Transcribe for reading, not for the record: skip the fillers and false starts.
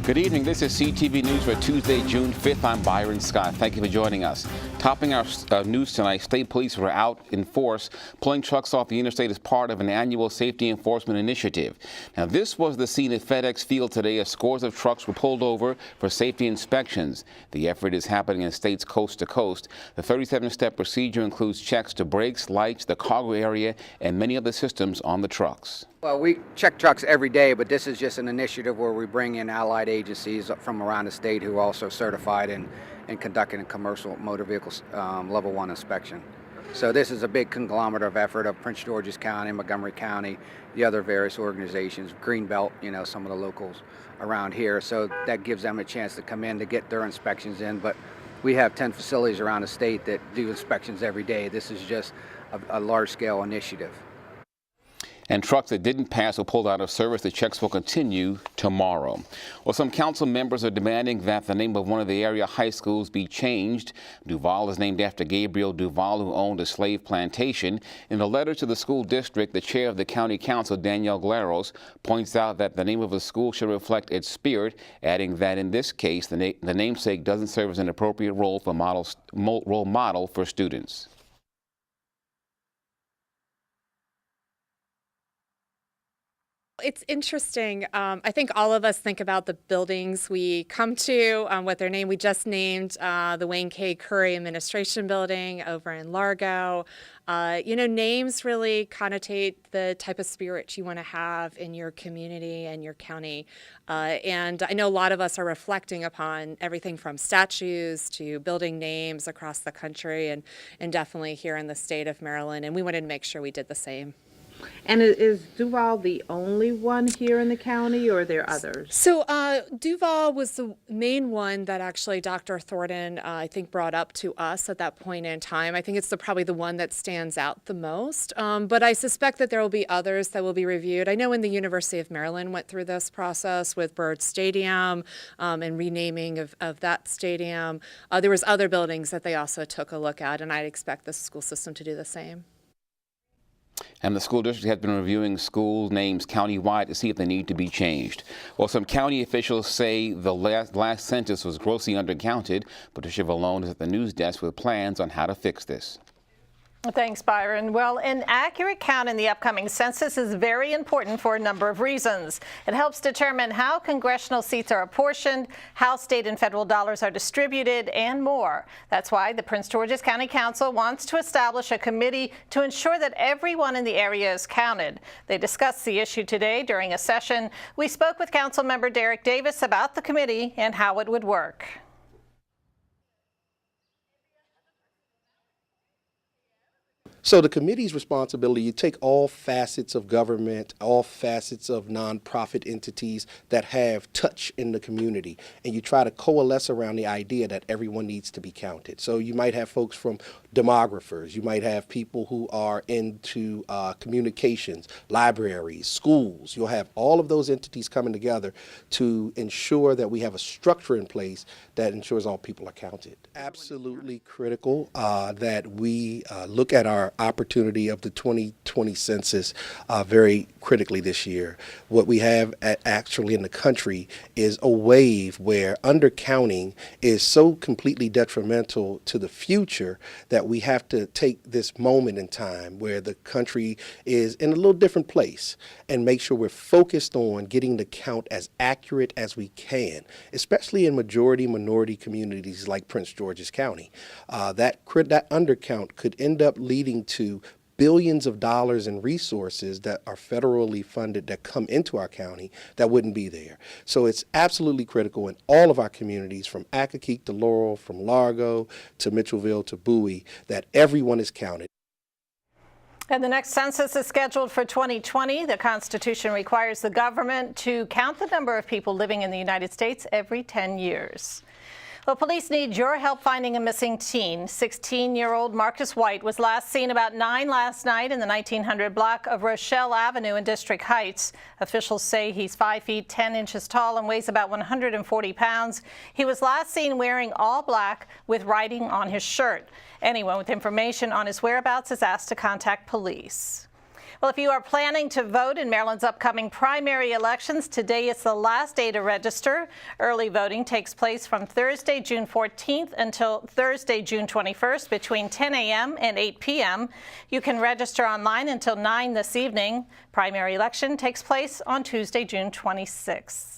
Good evening. This is CTV News for Tuesday, June 5th. I'm Byron Scott. Thank you for joining us. Topping our news tonight, state police were out in force pulling trucks off the interstate as part of an annual safety enforcement initiative. Now, this was the scene at FedEx Field today as scores of trucks were pulled over for safety inspections. The effort is happening in states coast to coast. The 37-step procedure includes checks to brakes, lights, the cargo area, and many other systems on the trucks. Well, we check trucks every day, but this is just an initiative where we bring in allied agencies from around the state who are also certified in conducting a commercial motor vehicles level 1 inspection. So this is a big conglomerate of effort of Prince George's County, Montgomery County, the other various organizations, Greenbelt, some of the locals around here. So that gives them a chance to come in to get their inspections in. But we have 10 facilities around the state that do inspections every day. This is just a large-scale initiative. And trucks that didn't pass or pulled out of service, the checks will continue tomorrow. Well, some council members are demanding that the name of one of the area high schools be changed. Duval is named after Gabriel Duval, who owned a slave plantation. In a letter to the school district, the chair of the county council, Danielle Glaros, points out that the name of the school should reflect its spirit, adding that in this case, the namesake doesn't serve as an appropriate role model for students. It's interesting. I think all of us think about the buildings we come to, what their name. We just named the Wayne K. Curry Administration Building over in Largo. Names really connotate the type of spirit you want to have in your community and your county. And I know a lot of us are reflecting upon everything from statues to building names across the country and definitely here in the state of Maryland. And we wanted to make sure we did the same. And is Duval the only one here in the county, or are there others? So Duval was the main one that actually Dr. Thornton, I think, brought up to us at that point in time. I think it's probably the one that stands out the most. But I suspect that there will be others that will be reviewed. I know when the University of Maryland went through this process with Byrd Stadium and renaming of that stadium, there was other buildings that they also took a look at, and I'd expect the school system to do the same. And the school district has been reviewing school names countywide to see if they need to be changed. Well, some county officials say the last census was grossly undercounted. Patricia Vallone is at the news desk with plans on how to fix this. Thanks, Byron. Well, an accurate count in the upcoming census is very important for a number of reasons. It helps determine how congressional seats are apportioned, how state and federal dollars are distributed, and more. That's why the Prince George's County Council wants to establish a committee to ensure that everyone in the area is counted. They discussed the issue today during a session. We spoke with Council Member Derek Davis about the committee and how it would work. So the committee's responsibility, you take all facets of government, all facets of nonprofit entities that have touch in the community, and you try to coalesce around the idea that everyone needs to be counted. So you might have folks from demographers, you might have people who are into communications, libraries, schools. You'll have all of those entities coming together to ensure that we have a structure in place that ensures all people are counted. Absolutely critical that we look at our opportunity of the 2020 census very critically this year. What we have actually in the country is a wave where undercounting is so completely detrimental to the future that we have to take this moment in time where the country is in a little different place and make sure we're focused on getting the count as accurate as we can, especially in majority minority communities like Prince George's County. That undercount could end up leading to billions of dollars in resources that are federally funded that come into our county that wouldn't be there. So it's absolutely critical in all of our communities, from Accokeek to Laurel, from Largo to Mitchellville to Bowie, that everyone is counted. And the next census is scheduled for 2020. The Constitution requires the government to count the number of people living in the United States every 10 years. Well, police need your help finding a missing teen. 16-year-old Marcus White was last seen about 9 last night in the 1900 block of Rochelle Avenue in District Heights. Officials say he's 5 feet 10 inches tall and weighs about 140 pounds. He was last seen wearing all black with writing on his shirt. Anyone with information on his whereabouts is asked to contact police. Well, if you are planning to vote in Maryland's upcoming primary elections, today is the last day to register. Early voting takes place from Thursday, June 14th until Thursday, June 21st between 10 a.m. and 8 p.m. You can register online until 9 this evening. Primary election takes place on Tuesday, June 26th.